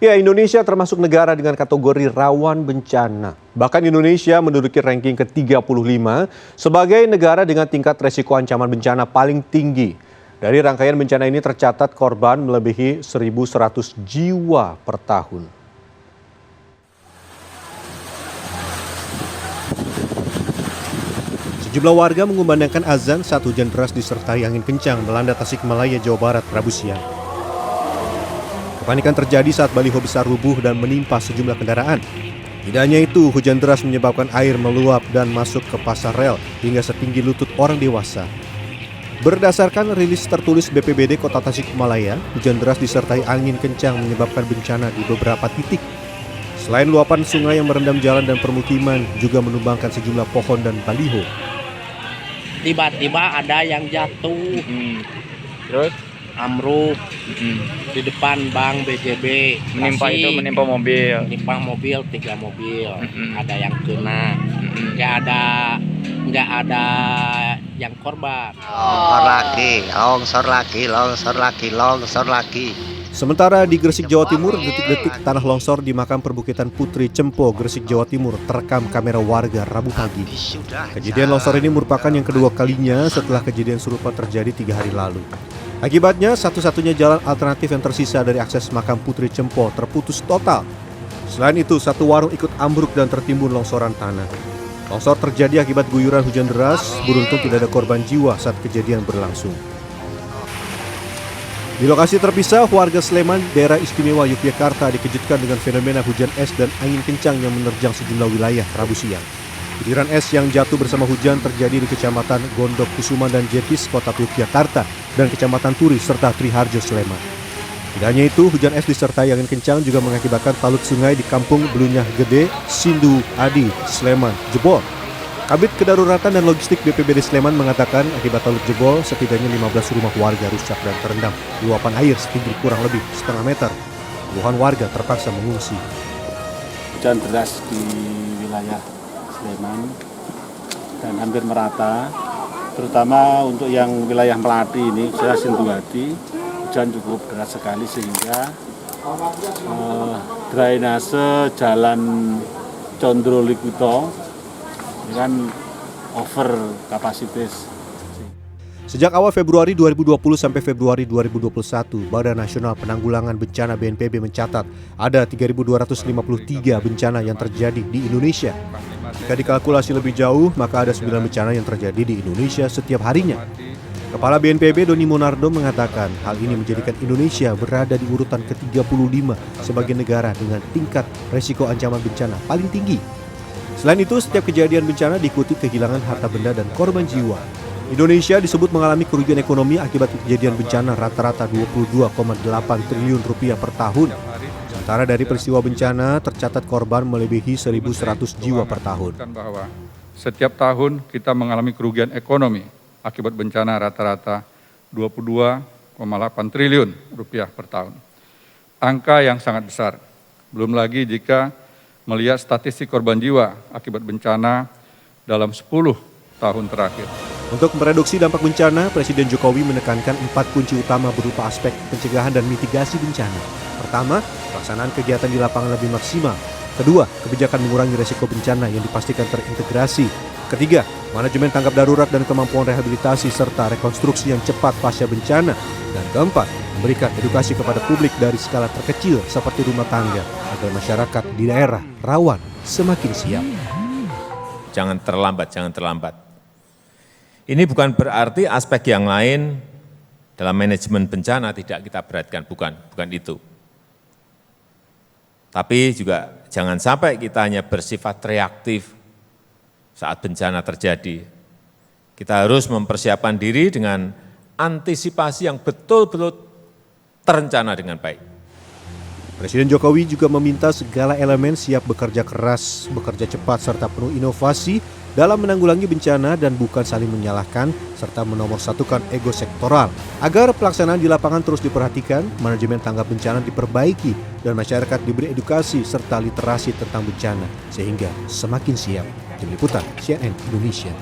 Ya, Indonesia termasuk negara dengan kategori rawan bencana. Bahkan Indonesia menduduki ranking ke-35 sebagai negara dengan tingkat resiko ancaman bencana paling tinggi. Dari rangkaian bencana ini tercatat korban melebihi 1.100 jiwa per tahun. Sejumlah warga mengumandangkan azan saat hujan deras disertai angin kencang melanda Tasikmalaya, Jawa Barat, Rabu siang. Kepanikan terjadi saat baliho besar rubuh dan menimpa sejumlah kendaraan. Tidak hanya itu, hujan deras menyebabkan air meluap dan masuk ke pasar rel hingga setinggi lutut orang dewasa. Berdasarkan rilis tertulis BPBD Kota Tasikmalaya, hujan deras disertai angin kencang menyebabkan bencana di beberapa titik. Selain luapan sungai yang merendam jalan dan permukiman, juga menumbangkan sejumlah pohon dan baliho. Tiba-tiba ada yang jatuh. Terus Amruk di depan Bank BJB. menimpa mobil. Menimpa mobil, 3 mobil. Ada yang kena. Nggak ada yang korban. Longsor lagi. Sementara di Gresik, Jawa Timur, detik-detik tanah longsor di makam perbukitan Putri Cempo, Gresik, Jawa Timur terekam kamera warga Rabu pagi. Kejadian longsor ini merupakan yang kedua kalinya setelah kejadian serupa terjadi 3 hari lalu. Akibatnya, satu-satunya jalan alternatif yang tersisa dari akses makam Putri Cempo terputus total. Selain itu, satu warung ikut ambruk dan tertimbun longsoran tanah. Longsor terjadi akibat guyuran hujan deras, beruntung tidak ada korban jiwa saat kejadian berlangsung. Di lokasi terpisah, warga Sleman, daerah istimewa Yogyakarta dikejutkan dengan fenomena hujan es dan angin kencang yang menerjang sejumlah wilayah Rabu siang. Butiran es yang jatuh bersama hujan terjadi di Kecamatan Gondok Kusuman dan Jetis, Kota Yogyakarta, dan Kecamatan Turi, serta Triharjo, Sleman. Tidak hanya itu, hujan es disertai angin kencang juga mengakibatkan talut sungai di Kampung Belunyah Gede, Sindu, Adi, Sleman, jebol. Kabid Kedaruratan dan Logistik BPBD Sleman mengatakan akibat talut jebol, setidaknya 15 rumah warga rusak dan terendam luapan air setinggi kurang lebih setengah meter. Puluhan warga terpaksa mengungsi. Hujan deras di wilayah Sleman dan hampir merata, terutama untuk yang wilayah Melati ini, saya Sinduadi, hujan cukup deras sekali sehingga drainase jalan Condro Likuto ini kan over kapasitas. Sejak awal Februari 2020 sampai Februari 2021, Badan Nasional Penanggulangan Bencana BNPB mencatat ada 3.253 bencana yang terjadi di Indonesia. Jika dikalkulasi lebih jauh, maka ada 9 bencana yang terjadi di Indonesia setiap harinya. Kepala BNPB Doni Monardo mengatakan hal ini menjadikan Indonesia berada di urutan ke-35 sebagai negara dengan tingkat resiko ancaman bencana paling tinggi. Selain itu, setiap kejadian bencana diikuti kehilangan harta benda dan korban jiwa. Indonesia disebut mengalami kerugian ekonomi akibat kejadian bencana rata-rata 22,8 triliun rupiah per tahun. Sementara dari peristiwa bencana tercatat korban melebihi 1.100 jiwa per tahun. Bahwa setiap tahun kita mengalami kerugian ekonomi akibat bencana rata-rata 22,8 triliun rupiah per tahun. Angka yang sangat besar. Belum lagi jika melihat statistik korban jiwa akibat bencana dalam 10 tahun terakhir. Untuk mereduksi dampak bencana, Presiden Jokowi menekankan 4 kunci utama berupa aspek pencegahan dan mitigasi bencana. Pertama, pelaksanaan kegiatan di lapangan lebih maksimal. Kedua, kebijakan mengurangi resiko bencana yang dipastikan terintegrasi. Ketiga, manajemen tanggap darurat dan kemampuan rehabilitasi serta rekonstruksi yang cepat pasca bencana. Dan keempat, memberikan edukasi kepada publik dari skala terkecil seperti rumah tangga agar masyarakat di daerah rawan semakin siap. Jangan terlambat. Ini bukan berarti aspek yang lain dalam manajemen bencana tidak kita beratkan, bukan itu. Tapi juga jangan sampai kita hanya bersifat reaktif saat bencana terjadi. Kita harus mempersiapkan diri dengan antisipasi yang betul-betul terencana dengan baik. Presiden Jokowi juga meminta segala elemen siap bekerja keras, bekerja cepat, serta penuh inovasi dalam menanggulangi bencana dan bukan saling menyalahkan, serta menomorsatukan ego sektoral. Agar pelaksanaan di lapangan terus diperhatikan, manajemen tanggap bencana diperbaiki, dan masyarakat diberi edukasi serta literasi tentang bencana, sehingga semakin siap. Tim Liputan CNN Indonesia.